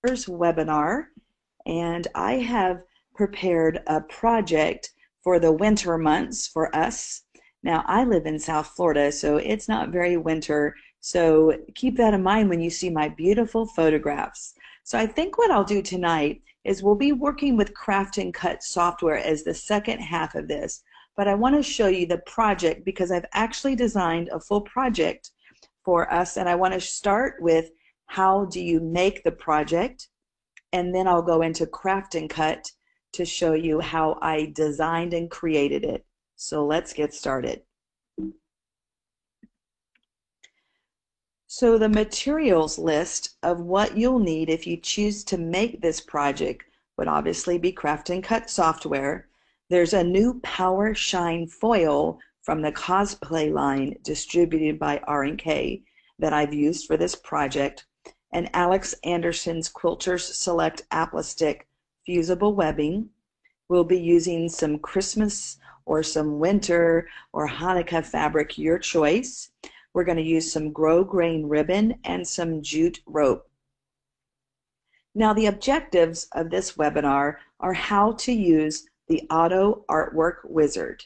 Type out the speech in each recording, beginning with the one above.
First webinar, and I have prepared a project for the winter months for us. Now, I live in South Florida, so it's not very winter, so keep that in mind when you see my beautiful photographs. So I think what I'll do tonight is we'll be working with Craft and Cut software as the second half of this, but I want to show you the project because I've actually designed a full project for us, and I want to start with how do you make the project, and then I'll go into Craft and Cut to show you how I designed and created it. So let's get started. So the materials list of what you'll need if you choose to make this project would obviously be Craft and Cut software. There's a new Power Shine foil from the Cosplay line distributed by R&K that I've used for this project, and Alex Anderson's Quilters Select Aplastic fusible webbing. We'll be using some Christmas or some winter or Hanukkah fabric, your choice. We're going to use some grosgrain ribbon and some jute rope. Now, the objectives of this webinar are how to use the Auto Artwork Wizard,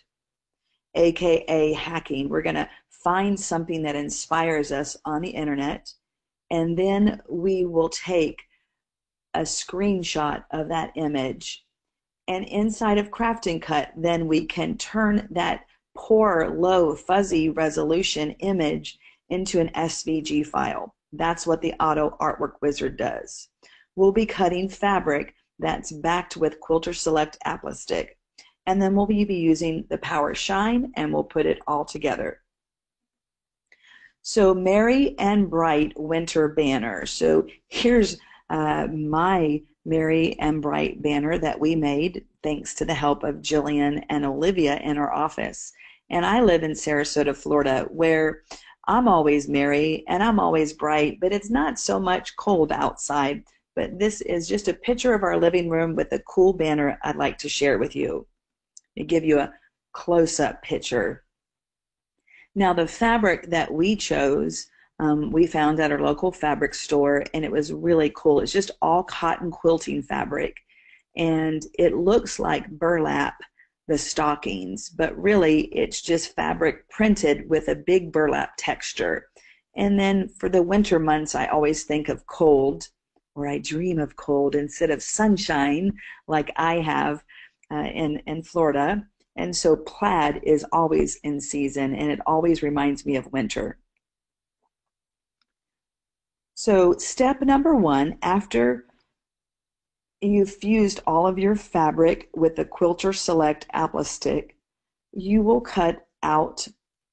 aka hacking. We're going to find something that inspires us on the internet, and then we will take a screenshot of that image. And inside of Craft and Cut, then we can turn that poor, low, fuzzy resolution image into an SVG file. That's what the Auto Artwork Wizard does. We'll be cutting fabric that's backed with Quilter Select Aplastic, and then we'll be using the Power Shine, and we'll put it all together. So Merry and Bright winter banner. So here's my Merry and Bright banner that we made thanks to the help of Jillian and Olivia in our office. And I live in Sarasota, Florida, where I'm always merry and I'm always bright, but it's not so much cold outside. But this is just a picture of our living room with a cool banner I'd like to share with you. To give you a close-up picture. Now, the fabric that we chose, we found at our local fabric store, and it was really cool. It's just all cotton quilting fabric, and it looks like burlap, the stockings, but really it's just fabric printed with a big burlap texture. And then for the winter months, I always think of cold, or I dream of cold instead of sunshine like I have in Florida. And so plaid is always in season, and it always reminds me of winter. So step number one, after you've fused all of your fabric with the Quilter Select Aplastic, you will cut out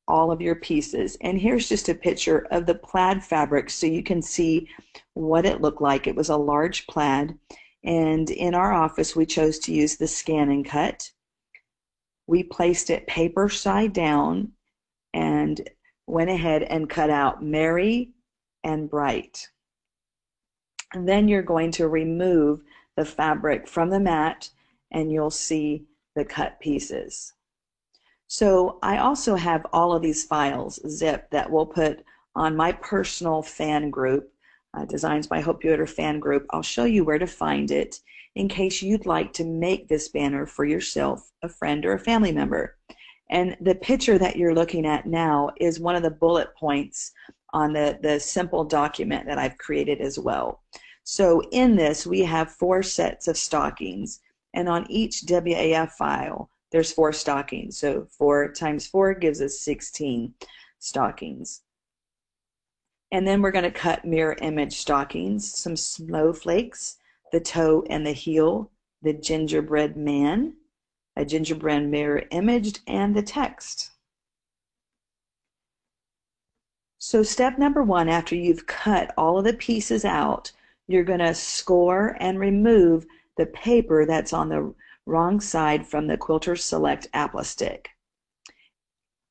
all of your pieces. And here's just a picture of the plaid fabric so you can see what it looked like. It was a large plaid, and in our office we chose to use the Scan and Cut. We placed it paper side down and went ahead and cut out Merry and Bright. And then you're going to remove the fabric from the mat, and you'll see the cut pieces. So I also have all of these files zipped that we'll put on my personal fan group, Designs by Hope Yoder fan group. I'll show you where to find it in case you'd like to make this banner for yourself, a friend, or a family member. And the picture that you're looking at now is one of the bullet points on the simple document that I've created as well. So in this, we have 4 sets of stockings, and on each WAF file, there's 4 stockings. So 4 times 4 gives us 16 stockings. And then we're going to cut mirror image stockings, some snowflakes, the toe and the heel, the gingerbread man, a gingerbread mirror imaged, and the text. So step number one, after you've cut all of the pieces out, you're going to score and remove the paper that's on the wrong side from the Quilter Select Aplastic.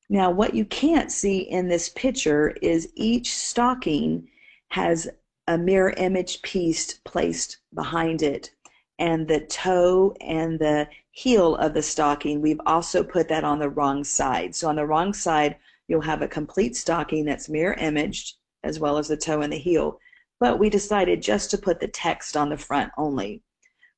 Now, what you can't see in this picture is each stocking has a mirror image piece placed behind it, and the toe and the heel of the stocking, we've also put that on the wrong side. So on the wrong side, you'll have a complete stocking that's mirror imaged, as well as the toe and the heel. but we decided just to put the text on the front only.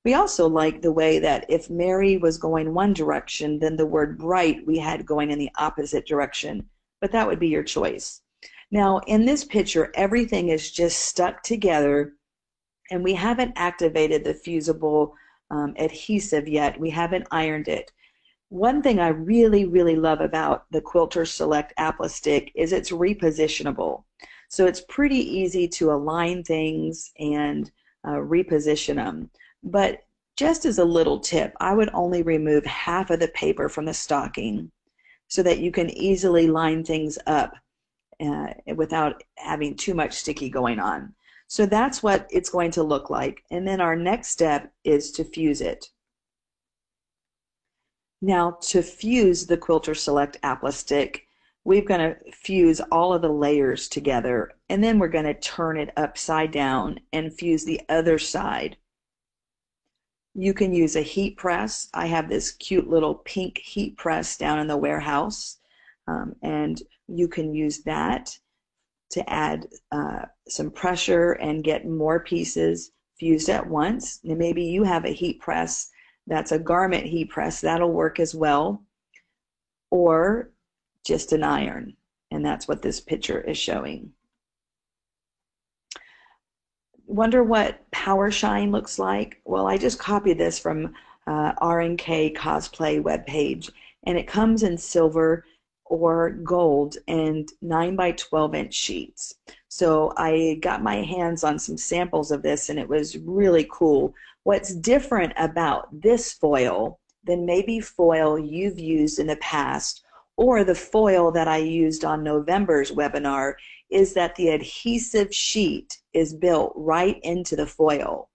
We also like the way that if Mary was going one direction, then the word bright we had going in the opposite direction, but that would be your choice. Now, in this picture, everything is just stuck together, and we haven't activated the fusible adhesive yet. We haven't ironed it. One thing I really, really love about the Quilter Select Applistick is it's repositionable. So it's pretty easy to align things and reposition them. But just as a little tip, I would only remove half of the paper from the stocking so that you can easily line things up without having too much sticky going on. So that's what it's going to look like. And then our next step is to fuse it. Now, to fuse the Quilter Select Applistick, we're going to fuse all of the layers together, and then we're going to turn it upside down and fuse the other side. You can use a heat press. I have this cute little pink heat press down in the warehouse, and you can use that to add some pressure and get more pieces fused at once. And maybe you have a heat press that's a garment heat press, that'll work as well, or just an iron, and that's what this picture is showing. Wonder what Power Shine looks like? Well, I just copied this from R&K Cosplay webpage, and it comes in silver or gold and 9 by 12 inch sheets. So I got my hands on some samples of this, and it was really cool. What's different about this foil than maybe foil you've used in the past, or the foil that I used on November's webinar, is that the adhesive sheet is built right into the foil.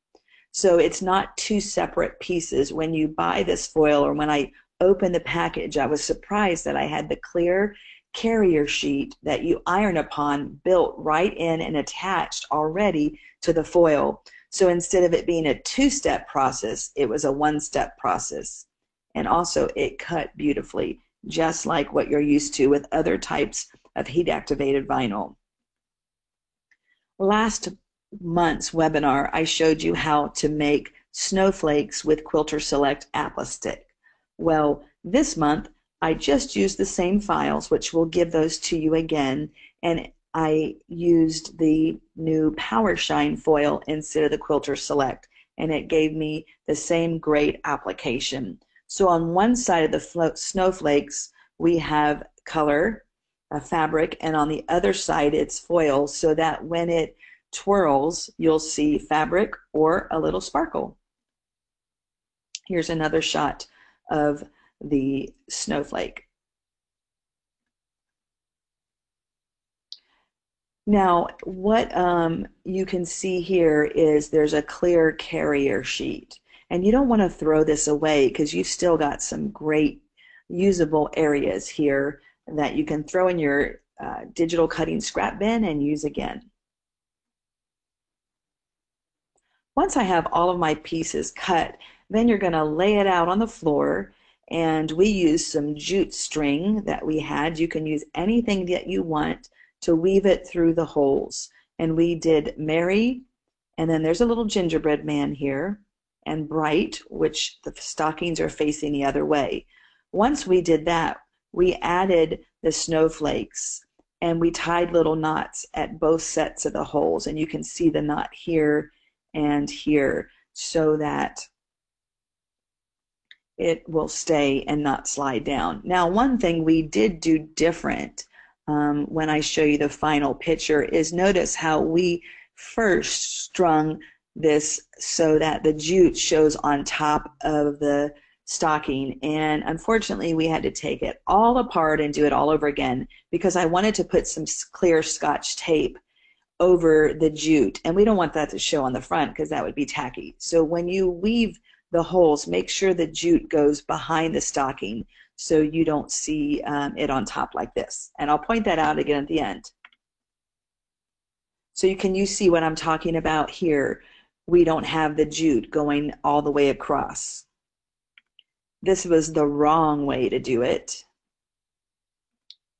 So it's not two separate pieces. When you buy this foil, or when I opened the package, I was surprised that I had the clear carrier sheet that you iron upon built right in and attached already to the foil. So instead of it being a two-step process, it was a one-step process. And also it cut beautifully, just like what you're used to with other types of heat-activated vinyl. Last month's webinar, I showed you how to make snowflakes with Quilter Select Applistick. Well, this month, I just used the same files, which will give those to you again, and I used the new Power Shine foil instead of the Quilter Select, and it gave me the same great application. So on one side of the snowflakes, we have color, fabric, and on the other side, it's foil, so that when it twirls, you'll see fabric or a little sparkle. Here's another shot of the snowflake. Now, what you can see here is there's a clear carrier sheet, and you don't want to throw this away because you've still got some great usable areas here that you can throw in your digital cutting scrap bin and use again. Once I have all of my pieces cut, then you're going to lay it out on the floor, and we use some jute string that we had. You can use anything that you want to weave it through the holes. And we did Mary, and then there's a little gingerbread man here, and Bright, which the stockings are facing the other way. Once we did that, we added the snowflakes, and we tied little knots at both sets of the holes, and you can see the knot here and here so that it will stay and not slide down. Now, one thing we did do different when I show you the final picture is notice how we first strung this so that the jute shows on top of the stocking, and unfortunately we had to take it all apart and do it all over again because I wanted to put some clear Scotch tape over the jute, and we don't want that to show on the front because that would be tacky. So when you weave the holes, make sure the jute goes behind the stocking so you don't see it on top like this. And I'll point that out again at the end. So you see what I'm talking about here. We don't have the jute going all the way across. This was the wrong way to do it.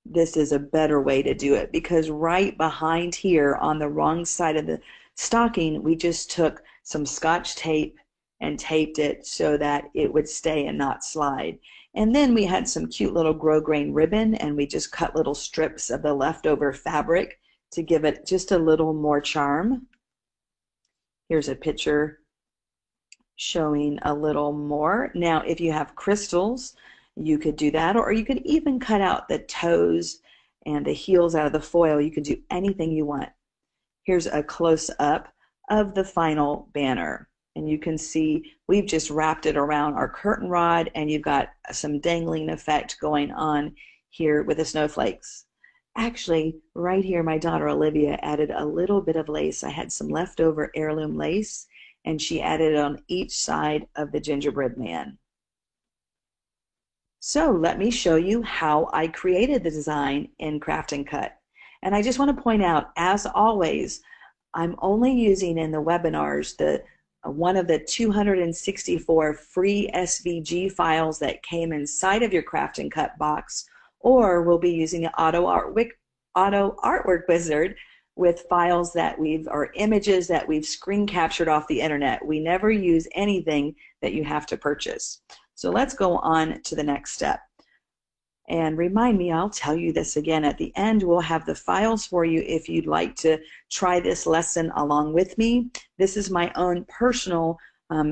This is a better way to do it because right behind here on the wrong side of the stocking, we just took some Scotch tape and taped it so that it would stay and not slide. And then we had some cute little grosgrain ribbon, and we just cut little strips of the leftover fabric to give it just a little more charm. Here's a picture showing a little more. Now, if you have crystals, you could do that, or you could even cut out the toes and the heels out of the foil. You could do anything you want. Here's a close-up of the final banner. And you can see we've just wrapped it around our curtain rod, and you've got some dangling effect going on here with the snowflakes. Actually, right here, my daughter Olivia added a little bit of lace. I had some leftover heirloom lace, and she added it on each side of the gingerbread man. So let me show you how I created the design in Craft and Cut. And I just want to point out, as always, I'm only using in the webinars one of the 264 free SVG files that came inside of your Craft and Cut box, or we'll be using the Auto Artwork Wizard with files that or images that we've screen captured off the internet. We never use anything that you have to purchase. So let's go on to the next step. And remind me, I'll tell you this again at the end. We'll have the files for you if you'd like to try this lesson along with me. This is my own personal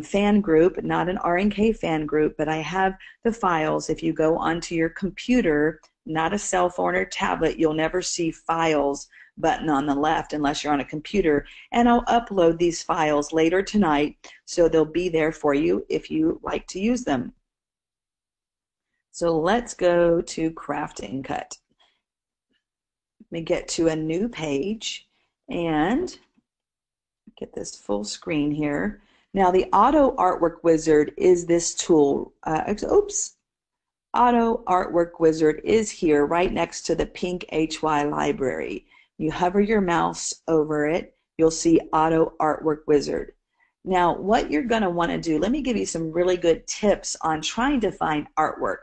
fan group, not an R&K fan group, but I have the files. If you go onto your computer, not a cell phone or tablet, you'll never see files button on the left unless you're on a computer. And I'll upload these files later tonight, so they'll be there for you if you like to use them. So let's go to Craft and Cut. Let me get to a new page and get this full screen here. Now the Auto Artwork Wizard is this tool. Auto Artwork Wizard is here right next to the pink HY library. You hover your mouse over it, you'll see Auto Artwork Wizard. Now what you're going to want to do, let me give you some really good tips on trying to find artwork.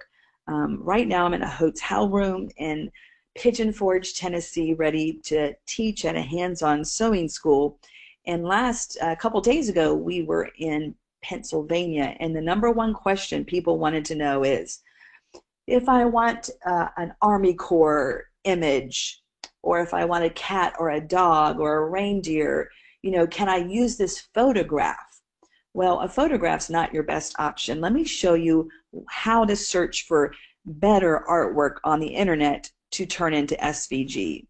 Right now I'm in a hotel room in Pigeon Forge, Tennessee, ready to teach at a hands-on sewing school. And a couple days ago, we were in Pennsylvania, and the #1 question people wanted to know is, if I want an Army Corps image, or if I want a cat or a dog or a reindeer, can I use this photograph? Well, a photograph's not your best option. Let me show you how to search for better artwork on the internet to turn into SVG.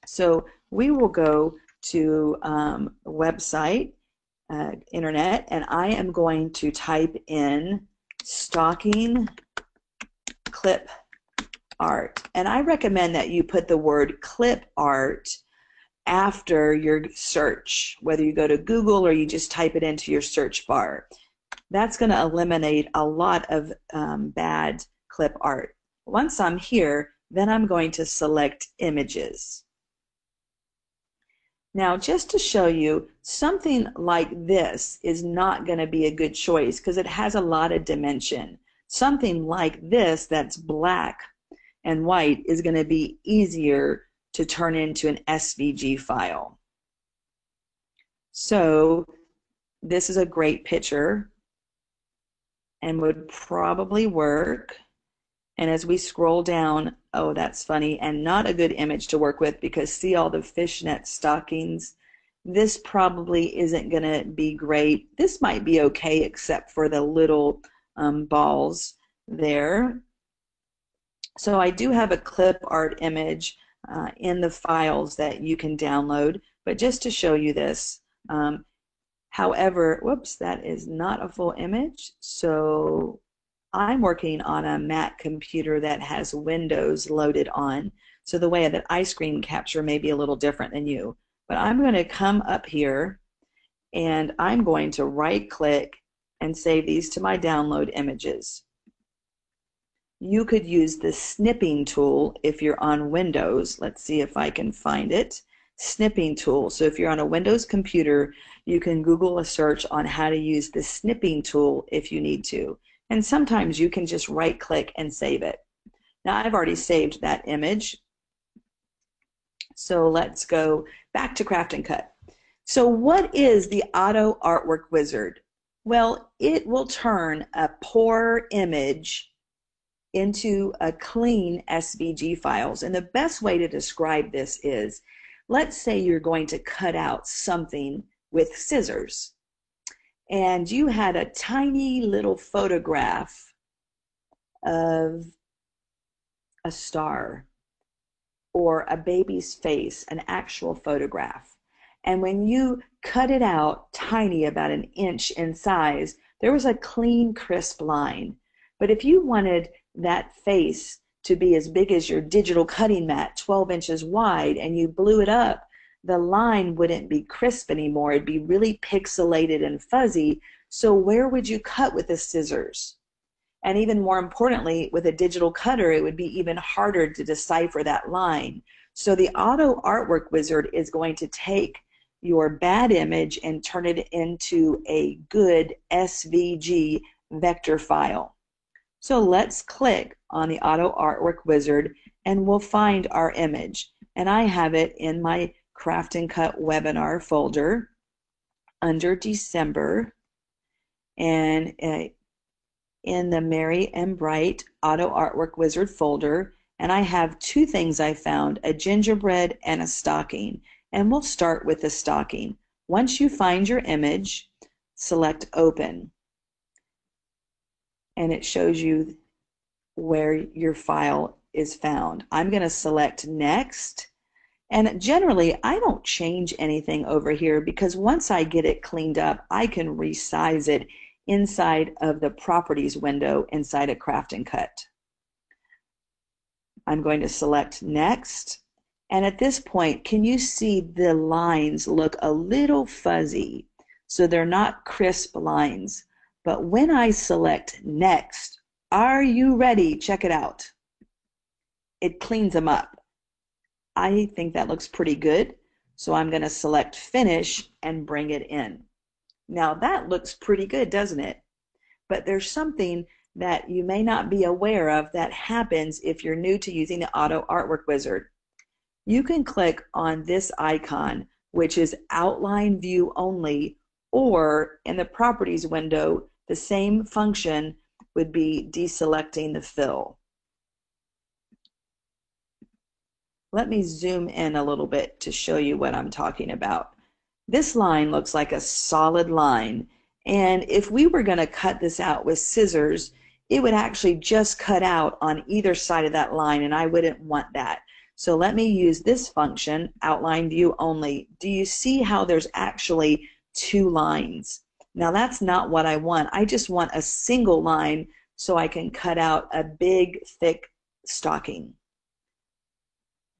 So we will go to a website, internet, and I am going to type in stocking clip art. And I recommend that you put the word clip art after your search, whether you go to Google or you just type it into your search bar. That's going to eliminate a lot of bad clip art. Once I'm here, then I'm going to select images. Now, just to show you, something like this is not going to be a good choice because it has a lot of dimension. Something like this that's black and white is going to be easier to turn into an SVG file. So this is a great picture and would probably work. And as we scroll down, oh, that's funny, and not a good image to work with because see all the fishnet stockings? This probably isn't going to be great. This might be okay except for the little balls there. So I do have a clip art image in the files that you can download, but just to show you this, however, whoops, that is not a full image. So I'm working on a Mac computer that has Windows loaded on, so the way that I screen capture may be a little different than you. But I'm going to come up here and I'm going to right click and save these to my download images. You could use the snipping tool if you're on Windows. Let's see if I can find it. Snipping tool. So if you're on a Windows computer, you can Google a search on how to use the snipping tool if you need to. And sometimes you can just right click and save it. Now I've already saved that image. So let's go back to Craft and Cut. So what is the Auto Artwork Wizard? Well, it will turn a poor image into a clean SVG files. And the best way to describe this is, let's say you're going to cut out something with scissors, and you had a tiny little photograph of a star or a baby's face, an actual photograph. And when you cut it out tiny, about an inch in size, there was a clean, crisp line. But if you wanted that face to be as big as your digital cutting mat, 12 inches wide, and you blew it up, the line wouldn't be crisp anymore. It'd be really pixelated and fuzzy. So where would you cut with the scissors? And even more importantly, with a digital cutter, it would be even harder to decipher that line. So the Auto Artwork Wizard is going to take your bad image and turn it into a good SVG vector file. So let's click on the Auto Artwork Wizard and we'll find our image. And I have it in my Craft and Cut webinar folder under December, and in the Merry and Bright Auto Artwork Wizard folder, and I have two things I found, a gingerbread and a stocking. And we'll start with the stocking. Once you find your image, select Open, and it shows you where your file is found. I'm going to select Next, and generally I don't change anything over here because once I get it cleaned up, I can resize it inside of the Properties window inside of Craft and Cut. I'm going to select Next, and at this point, can you see the lines look a little fuzzy? So they're not crisp lines. But when I select Next, are you ready? Check it out. It cleans them up. I think that looks pretty good. So I'm going to select Finish and bring it in. Now that looks pretty good, doesn't it? But there's something that you may not be aware of that happens if you're new to using the Auto Artwork Wizard. You can click on this icon, which is Outline View Only, or in the Properties window, the same function would be deselecting the fill. Let me zoom in a little bit to show you what I'm talking about. This line looks like a solid line, and if we were going to cut this out with scissors, it would actually just cut out on either side of that line, and I wouldn't want that. So let me use this function, Outline View Only. Do you see how there's actually two lines? Now that's not what I want. I just want a single line so I can cut out a big, thick stocking.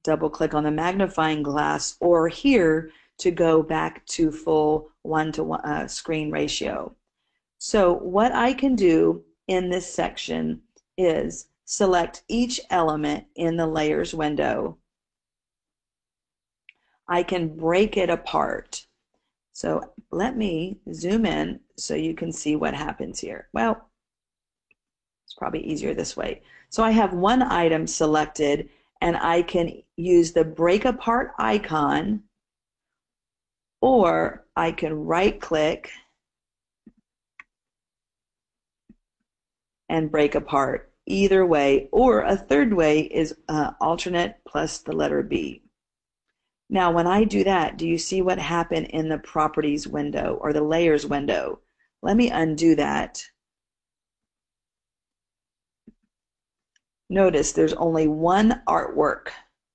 Double click on the magnifying glass, or here to go back to full 1:1 screen ratio. So what I can do in this section is select each element in the Layers window. I can break it apart. So let me zoom in so you can see what happens here. Well, it's probably easier this way. So I have one item selected, and I can use the break apart icon, or I can right click and break apart. Either way, or a third way is alternate plus the letter B. Now when I do that, do you see what happened in the Properties window or the Layers window? Let me undo that. Notice there's only one artwork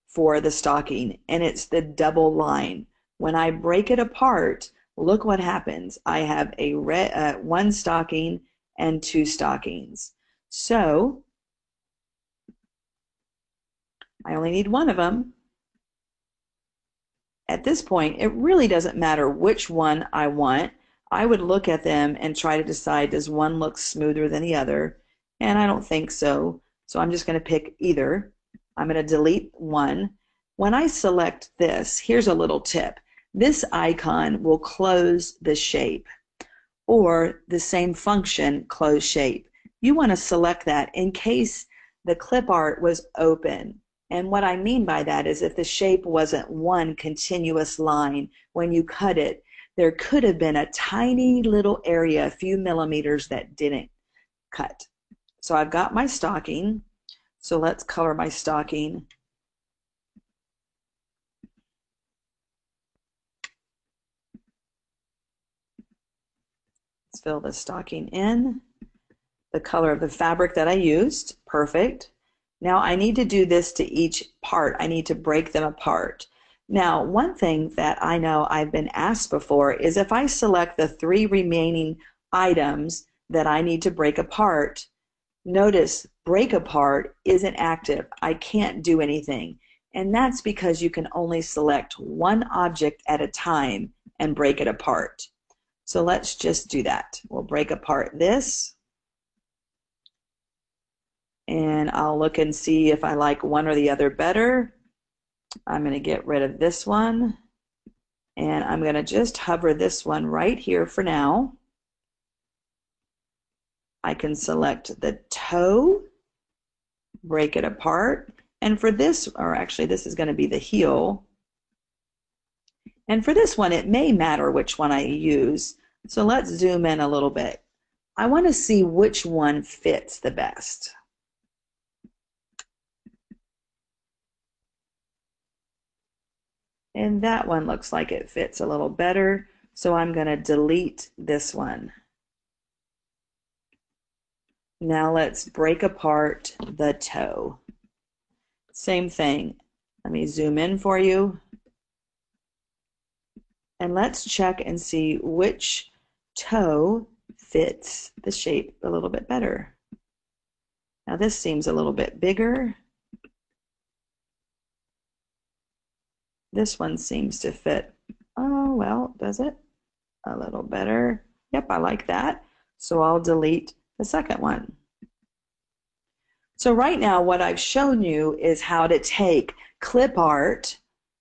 for the stocking, and it's the double line. When I break it apart, look what happens. I have a one stocking and two stockings. So I only need one of them. At this point, it really doesn't matter which one I want. I would look at them and try to decide, does one look smoother than the other? And I don't think so. So I'm just going to pick either. I'm going to delete one. When I select this, here's a little tip. This icon will close the shape, or the same function, close shape. You want to select that in case the clip art was open. And what I mean by that is if the shape wasn't one continuous line when you cut it, There could have been a tiny little area, a few millimeters that didn't cut. So I've got my stocking. So let's color my stocking. Let's fill the stocking in. The color of the fabric that I used, perfect. Now I need to do this to each part. I need to break them apart. Now, one thing that I know I've been asked before is if I select the 3 remaining items that I need to break apart, notice break apart isn't active. I can't do anything. And that's because you can only select one object at a time and break it apart. So let's just do that. We'll break apart this. And I'll look and see if I like one or the other better. I'm going to get rid of this one. And I'm going to just hover this one right here for now. I can select the toe, break it apart. And for this, or actually this is going to be the heel. And for this one, it may matter which one I use. So let's zoom in a little bit. I want to see which one fits the best. And that one looks like it fits a little better. So I'm going to delete this one. Now let's break apart the toe. Same thing. Let me zoom in for you. And let's check and see which toe fits the shape a little bit better. Now this seems a little bit bigger. This one seems to fit, oh well, does it? A little better. Yep, I like that. So I'll delete the second one. So right now what I've shown you is how to take clip art,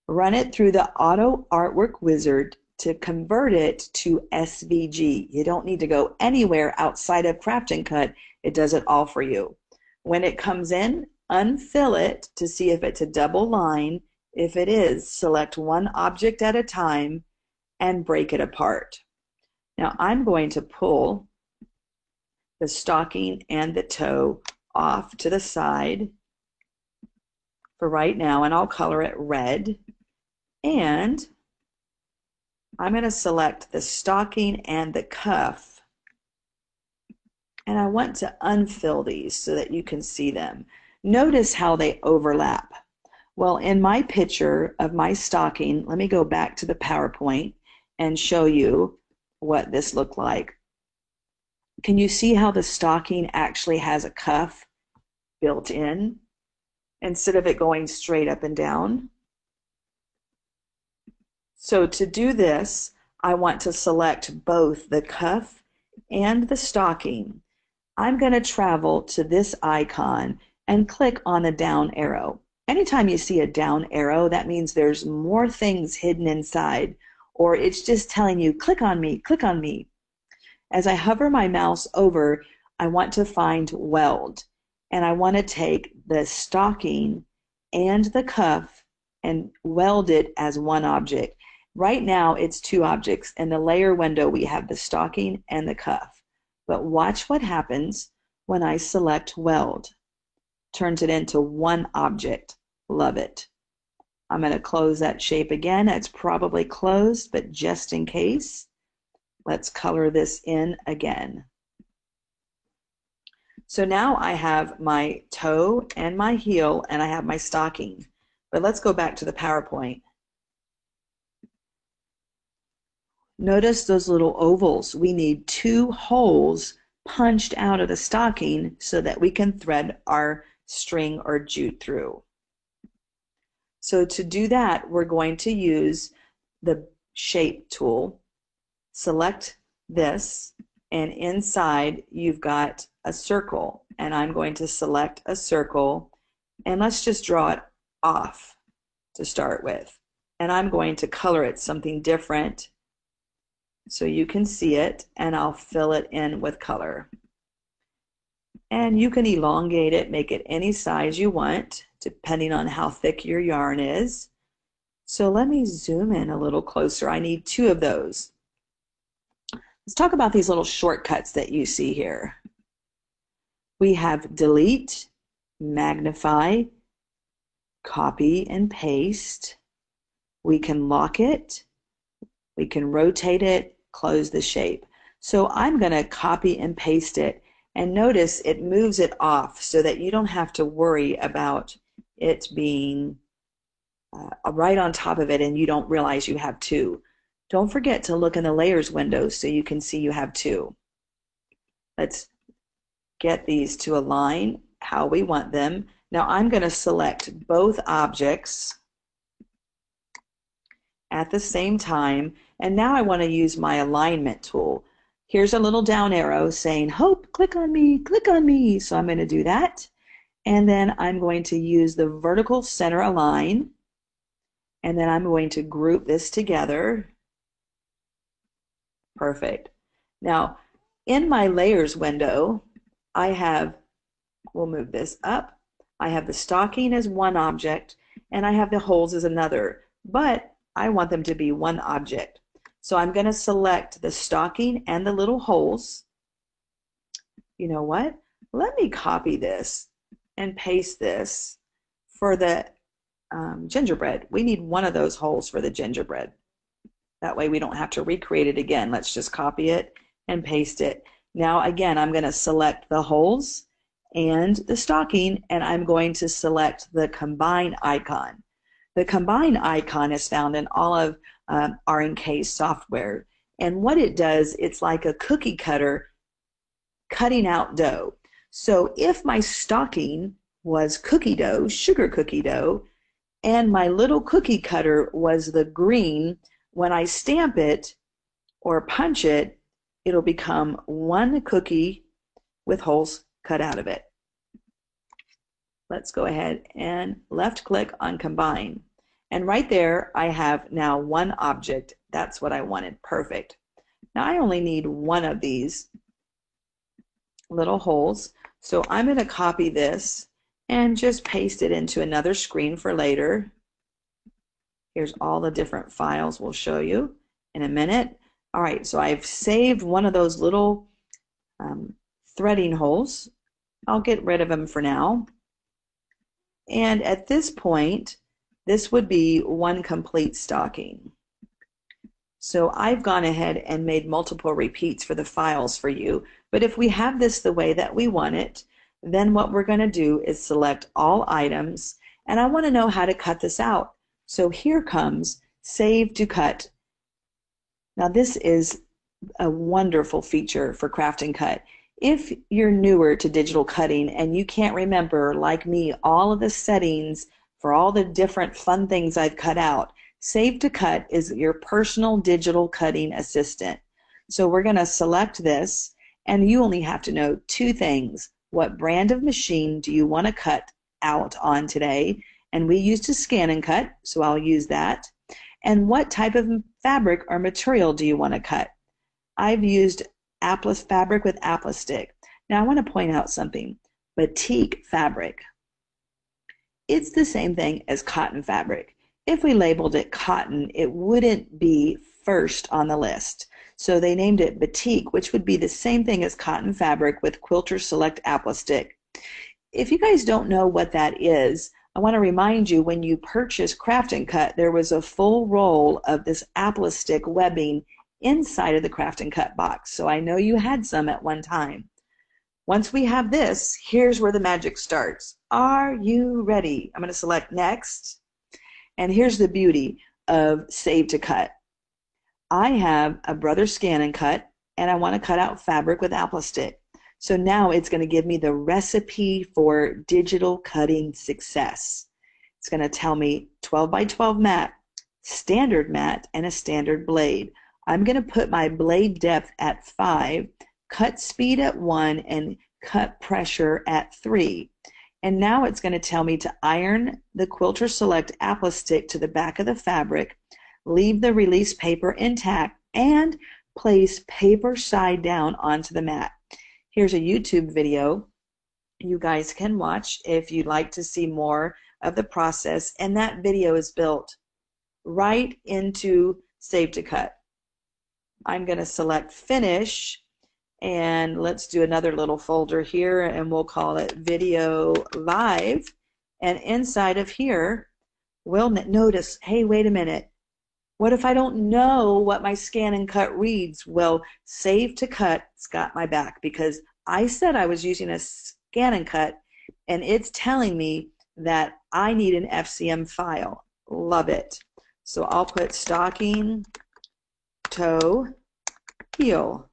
run it through the Auto Artwork Wizard to convert it to SVG. You don't need to go anywhere outside of Craft and Cut. It does it all for you. When it comes in, unfill it to see if it's a double line. If it is, select one object at a time and break it apart. Now I'm going to pull the stocking and the toe off to the side for right now, and I'll color it red. And I'm going to select the stocking and the cuff, and I want to unfill these so that you can see them. Notice how they overlap. Well, in my picture of my stocking, let me go back to the PowerPoint and show you what this looked like. Can you see how the stocking actually has a cuff built in instead of it going straight up and down? So to do this, I want to select both the cuff and the stocking. I'm going to travel to this icon and click on the down arrow. Anytime you see a down arrow, that means there's more things hidden inside, or it's just telling you, click on me, click on me. As I hover my mouse over, I want to find weld, and I want to take the stocking and the cuff and weld it as one object. Right now it's 2 objects. In the layer window we have the stocking and the cuff. But watch what happens when I select weld. Turns it into one object. Love it. I'm going to close that shape again. It's probably closed, but just in case, let's color this in again. So now I have my toe and my heel, and I have my stocking. But let's go back to the PowerPoint. Notice those little ovals. We need 2 holes punched out of the stocking so that we can thread our string or jute through. So to do that, we're going to use the shape tool. Select this, and inside you've got a circle, and I'm going to select a circle, and let's just draw it off to start with. And I'm going to color it something different so you can see it, and I'll fill it in with color. And you can elongate it, make it any size you want, depending on how thick your yarn is. So let me zoom in a little closer. I need 2 of those. Let's talk about these little shortcuts that you see here. We have delete, magnify, copy and paste. We can lock it. We can rotate it, close the shape. So I'm going to copy and paste it, and notice it moves it off so that you don't have to worry about it being right on top of it and you don't realize you have two. Don't forget to look in the layers window so you can see you have two. Let's get these to align how we want them. Now I'm going to select both objects at the same time, and now I want to use my alignment tool. Here's a little down arrow saying, Hope, click on me, click on me. So I'm going to do that. And then I'm going to use the vertical center align. And then I'm going to group this together. Perfect. Now, in my layers window, I have, we'll move this up. I have the stocking as one object, and I have the holes as another, but I want them to be one object. So I'm going to select the stocking and the little holes. You know what? Let me copy this and paste this for the gingerbread. We need one of those holes for the gingerbread. That way we don't have to recreate it again. Let's just copy it and paste it. Now again, I'm going to select the holes and the stocking, and I'm going to select the combine icon. The combine icon is found in all of R&K's software, and what it does, it's like a cookie cutter cutting out dough. So if my stocking was cookie dough, sugar cookie dough, and my little cookie cutter was the green, when I stamp it or punch it, it'll become one cookie with holes cut out of it. Let's go ahead and left click on combine. And right there, I have now one object. That's what I wanted. Perfect. Now I only need one of these little holes. So I'm going to copy this and just paste it into another screen for later. Here's all the different files we'll show you in a minute. All right, so I've saved one of those little threading holes. I'll get rid of them for now. And at this point, this would be one complete stocking. So I've gone ahead and made multiple repeats for the files for you. But if we have this the way that we want it, then what we're going to do is select all items, and I want to know how to cut this out. So here comes Save to Cut. Now this is a wonderful feature for Craft and Cut. If you're newer to digital cutting and you can't remember, like me, all of the settings for all the different fun things I've cut out, Save to Cut is your personal digital cutting assistant. So we're going to select this, and you only have to know two things. What brand of machine do you want to cut out on today? And we used to scan and cut, so I'll use that. And what type of fabric or material do you want to cut? I've used Aplis fabric with Aplastic. Now I want to point out something. Batik fabric. It's the same thing as cotton fabric. If we labeled it cotton, it wouldn't be first on the list. So they named it Batik, which would be the same thing as cotton fabric with Quilter Select Aplastic. If you guys don't know what that is, I want to remind you, when you purchased Craft and Cut, there was a full roll of this Aplastic webbing inside of the Craft and Cut box. So I know you had some at one time. Once we have this, here's where the magic starts. Are you ready? I'm going to select Next. And here's the beauty of Save to Cut. I have a Brother Scan and Cut, and I want to cut out fabric with Aplastic. So now it's going to give me the recipe for digital cutting success. It's going to tell me 12 by 12 mat, standard mat, and a standard blade. I'm going to put my blade depth at 5, cut speed at 1, and cut pressure at 3. And now it's going to tell me to iron the Quilter Select Aplastic to the back of the fabric, leave the release paper intact, and place paper side down onto the mat. Here's a YouTube video you guys can watch if you'd like to see more of the process, and that video is built right into Save to Cut. I'm going to select finish, and let's do another little folder here, and we'll call it video live. And inside of here, we'll notice, hey, wait a minute. What if I don't know what my scan and cut reads? Well, Save to Cut's got my back, because I said I was using a scan and cut, and it's telling me that I need an FCM file. Love it. So I'll put stocking toe heel.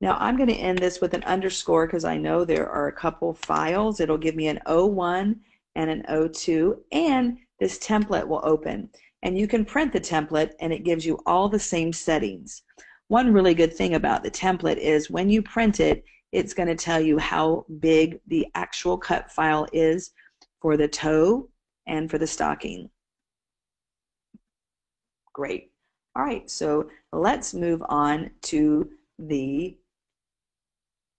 Now I'm going to end this with an underscore because I know there are a couple files. It'll give me an O1 and an O2, and this template will open. And you can print the template, and it gives you all the same settings. One really good thing about the template is when you print it, it's going to tell you how big the actual cut file is for the toe and for the stocking. Great. All right, so let's move on to the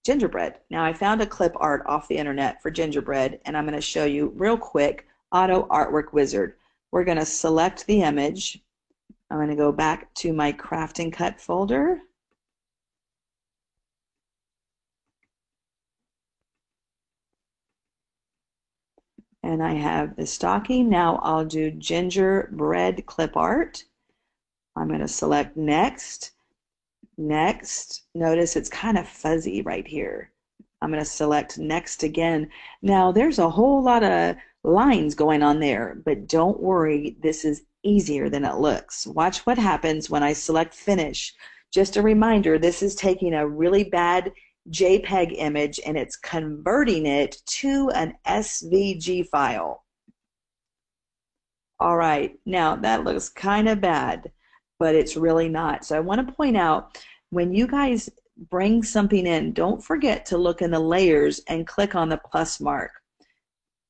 gingerbread. Now I found a clip art off the internet for gingerbread, and I'm going to show you real quick. Auto Artwork Wizard. We're going to select the image. I'm going to go back to my Craft and Cut folder. And I have the stocking. Now I'll do gingerbread clip art. I'm going to select next. Next. Notice it's kind of fuzzy right here. I'm going to select next again. Now there's a whole lot of lines going on there, but don't worry, this is easier than it looks. Watch what happens when I select finish. Just a reminder, this is taking a really bad JPEG image and it's converting it to an SVG file. All right, now that looks kind of bad, but it's really not. So I want to point out, when you guys bring something in, don't forget to look in the layers and click on the plus mark.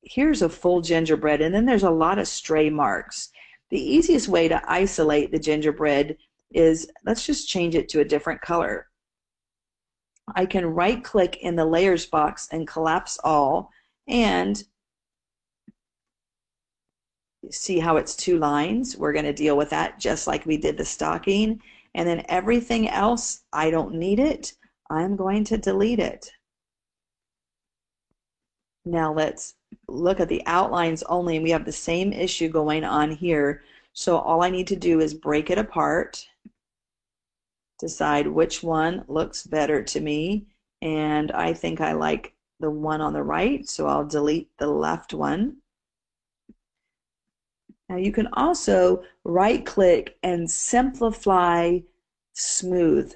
Here's a full gingerbread, and then there's a lot of stray marks. The easiest way to isolate the gingerbread is, let's just change it to a different color. I can right click in the layers box and collapse all, and see how it's two lines. We're going to deal with that just like we did the stocking. And then everything else, I don't need it. I'm going to delete it. Now let's look at the outlines only, and we have the same issue going on here. So all I need to do is break it apart, decide which one looks better to me, and I think I like the one on the right, so I'll delete the left one. Now you can also right click and simplify smooth,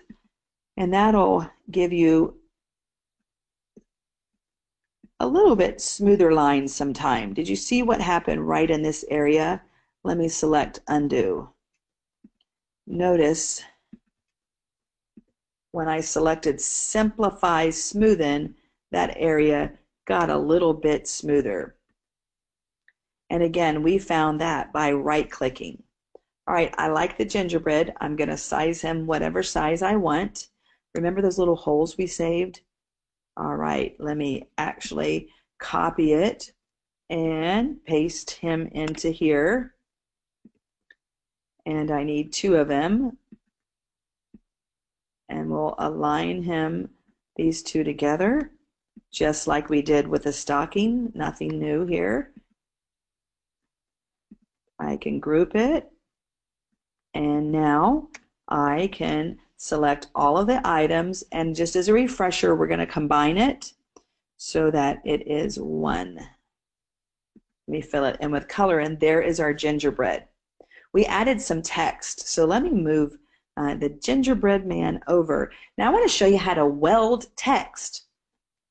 and that'll give you a little bit smoother lines sometime. Did you see what happened right in this area? Let me select undo. Notice when I selected simplify smoothen, that area got a little bit smoother. And again, we found that by right clicking. All right, I like the gingerbread. I'm going to size him whatever size I want. Remember those little holes we saved? All right, let me actually copy it and paste him into here. And I need two of them. And we'll align him, these two together, just like we did with the stocking. Nothing new here. I can group it. And now I can select all of the items, and just as a refresher, we're going to combine it so that it is one. Let me fill it in with color, and there is our gingerbread. We added some text, so let me move the gingerbread man over. Now I want to show you how to weld text.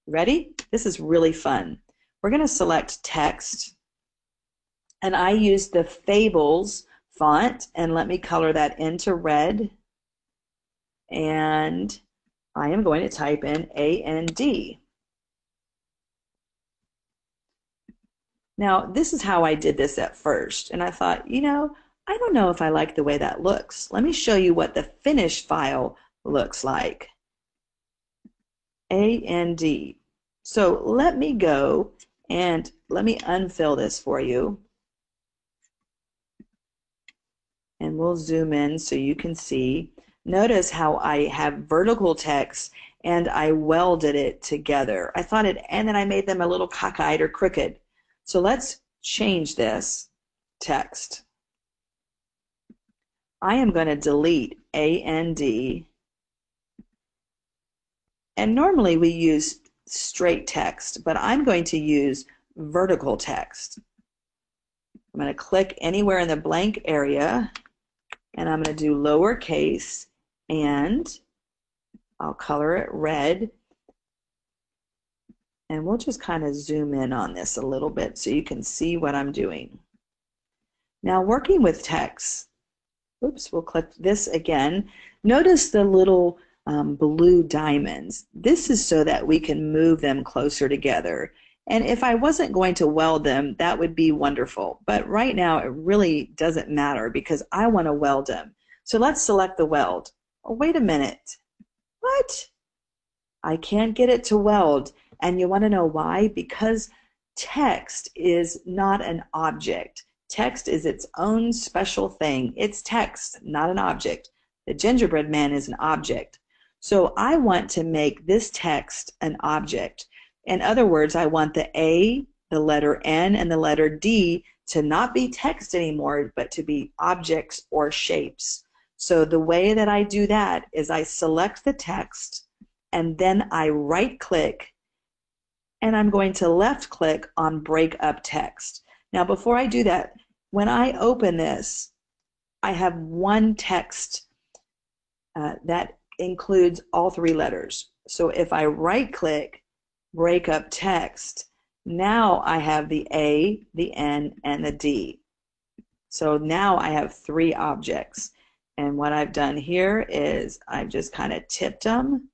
Ready? This is really fun. We're going to select text, and I use the Fables font, and let me color that into red. And I am going to type in AND. Now, this is how I did this at first, and I thought, you know, I don't know if I like the way that looks. Let me show you what the finished file looks like. AND. So let me go and let me unfill this for you. And we'll zoom in so you can see. Notice how I have vertical text and I welded it together. I thought it, and then I made them a little cockeyed or crooked. So let's change this text. I am going to delete AND. And normally we use straight text, but I'm going to use vertical text. I'm going to click anywhere in the blank area, and I'm going to do lowercase, and I'll color it red. And we'll just kind of zoom in on this a little bit so you can see what I'm doing. Now, working with text, oops, we'll click this again. Notice the little blue diamonds. This is so that we can move them closer together. And if I wasn't going to weld them, that would be wonderful. But right now, it really doesn't matter because I want to weld them. So let's select the weld. Oh, wait a minute. What? I can't get it to weld. And you want to know why? Because text is not an object. Text is its own special thing. It's text, not an object. The gingerbread man is an object. So I want to make this text an object. In other words, I want the A, the letter N, and the letter D to not be text anymore, but to be objects or shapes. So the way that I do that is I select the text, and then I right-click, and I'm going to left-click on Break Up Text. Now, before I do that, when I open this, I have one text that includes all three letters. So if I right-click, Break Up Text, now I have the A, the N, and the D. So now I have three objects. And what I've done here is I've just kind of tipped them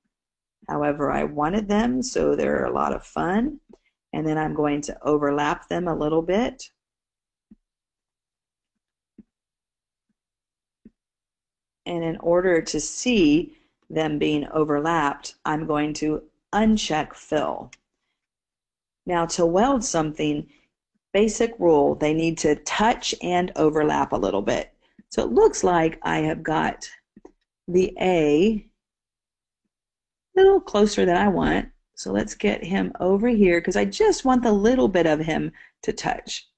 however I wanted them, so they're a lot of fun. And then I'm going to overlap them a little bit. And in order to see them being overlapped, I'm going to uncheck Fill. Now, to weld something, basic rule, they need to touch and overlap a little bit. So it looks like I have got the A a little closer than I want. So let's get him over here because I just want the little bit of him to touch.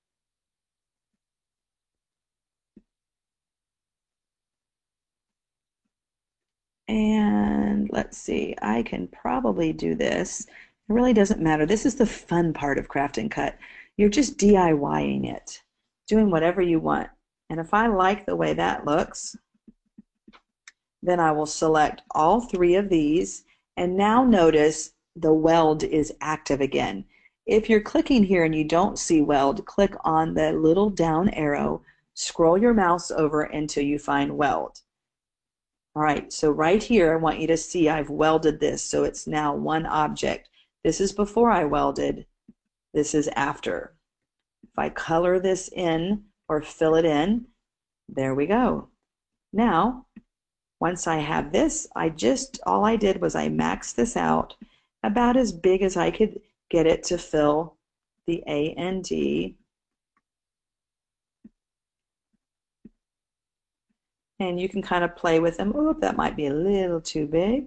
And let's see, I can probably do this. It really doesn't matter. This is the fun part of Craft and Cut. You're just DIYing it, doing whatever you want. And if I like the way that looks, then I will select all three of these. And now notice the weld is active again. If you're clicking here and you don't see weld, click on the little down arrow, scroll your mouse over until you find weld. All right, so right here, I want you to see I've welded this, so it's now one object. This is before I welded. This is after. If I color this in or fill it in, there we go. Now, once I have this, all I did was I maxed this out about as big as I could get it to fill the A and D. And you can kind of play with them. Oh, that might be a little too big.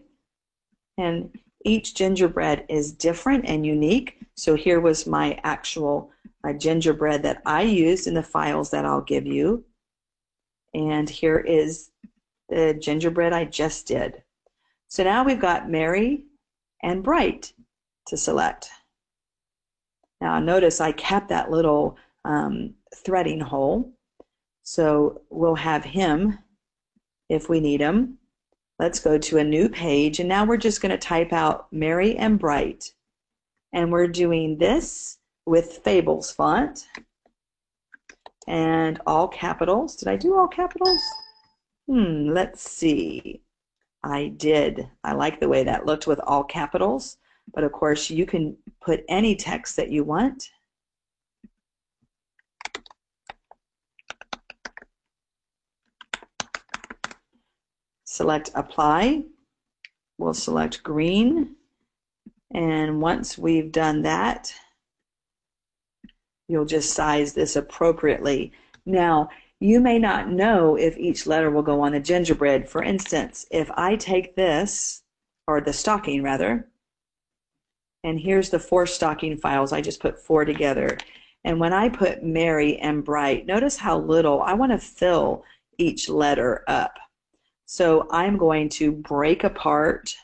And each gingerbread is different and unique. So here was my actual gingerbread that I used in the files that I'll give you. And here is the gingerbread I just did. So now we've got Merry and Bright to select. Now notice I kept that little threading hole. So we'll have him if we need him. Let's go to a new page, and now we're just going to type out Merry and Bright. And we're doing this with Fables font and all capitals. Did I do all capitals? Let's see. I did. I like the way that looked with all capitals, but of course you can put any text that you want. Select Apply. We'll select green. And once we've done that, you'll just size this appropriately. Now, You may not know if each letter will go on the gingerbread. For instance, if I take this, or the stocking rather, and here's the 4 stocking files, I just put 4 together. And when I put merry and bright, notice how little, I want to fill each letter up. So I'm going to break apart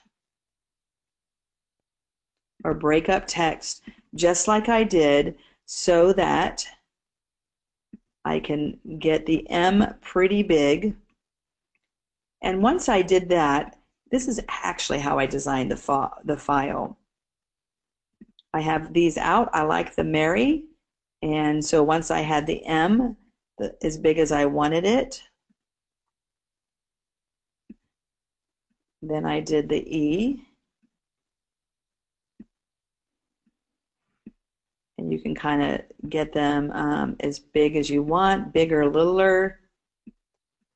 or break up text just like I did so that I can get the M pretty big. And once I did that, this is actually how I designed the file. I have these out. I like the merry. And so once I had the M as big as I wanted it, then I did the E. And you can kind of get them as big as you want, bigger, littler.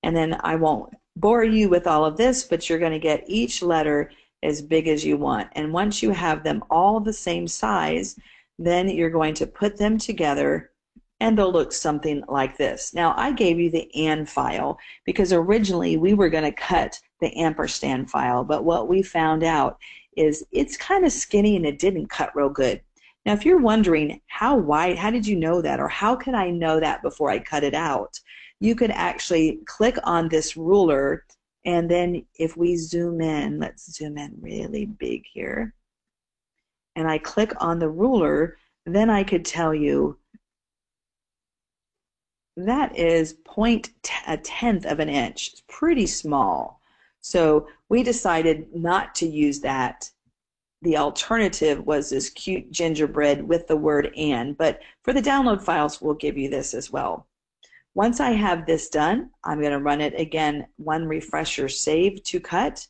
And then I won't bore you with all of this, but you're going to get each letter as big as you want. And once you have them all the same size, then you're going to put them together and they'll look something like this. Now, I gave you the and file because originally we were going to cut the ampersand file, but what we found out is it's kind of skinny and it didn't cut real good. Now, if you're wondering how wide, how did you know that, or how could I know that before I cut it out, you could actually click on this ruler, and then if we zoom in, let's zoom in really big here, and I click on the ruler, then I could tell you that is a tenth of an inch. It's pretty small. So we decided not to use that. The alternative was this cute gingerbread with the word and, but for the download files, we'll give you this as well. Once I have this done, I'm going to run it again, one refresher, save to cut,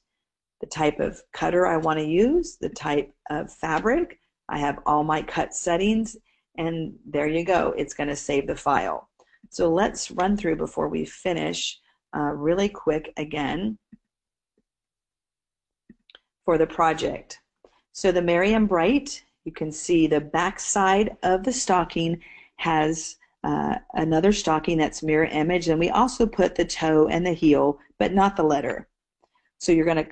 the type of cutter I want to use, the type of fabric. I have all my cut settings, and there you go. It's going to save the file. So let's run through before we finish really quick again for the project. So the Merry and Bright, you can see the back side of the stocking has another stocking that's mirror image, and we also put the toe and the heel, but not the letter. So you're going to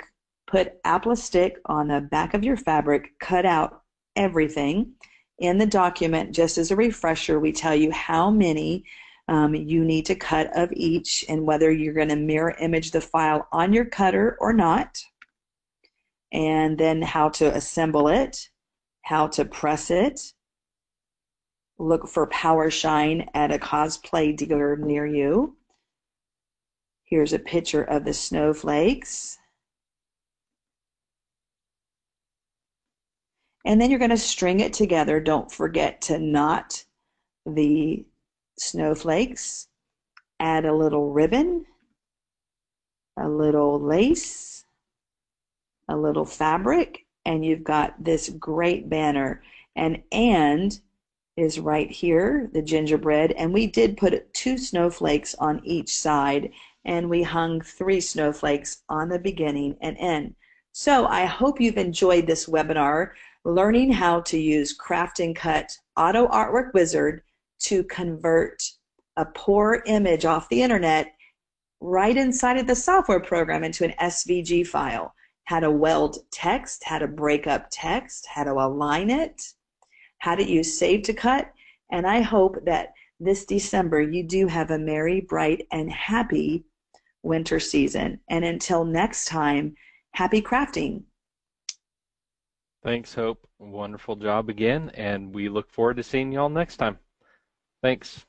put apple stick on the back of your fabric, cut out everything. In the document, just as a refresher, we tell you how many you need to cut of each and whether you're going to mirror image the file on your cutter or not, and then how to assemble it, how to press it. Look for Power Shine at a cosplay dealer near you. Here's a picture of the snowflakes. And then you're going to string it together. Don't forget to knot the snowflakes. Add a little ribbon, a little lace, a little fabric, and you've got this great banner. And is right here, the gingerbread, and we did put 2 snowflakes on each side, and we hung 3 snowflakes on the beginning and end. So I hope you've enjoyed this webinar, learning how to use Craft and Cut Auto Artwork Wizard to convert a poor image off the internet right inside of the software program into an SVG file. How to weld text, how to break up text, how to align it, how to use Save to Cut, and I hope that this December you do have a merry, bright, and happy winter season. And until next time, happy crafting. Thanks, Hope. Wonderful job again, and we look forward to seeing y'all next time. Thanks.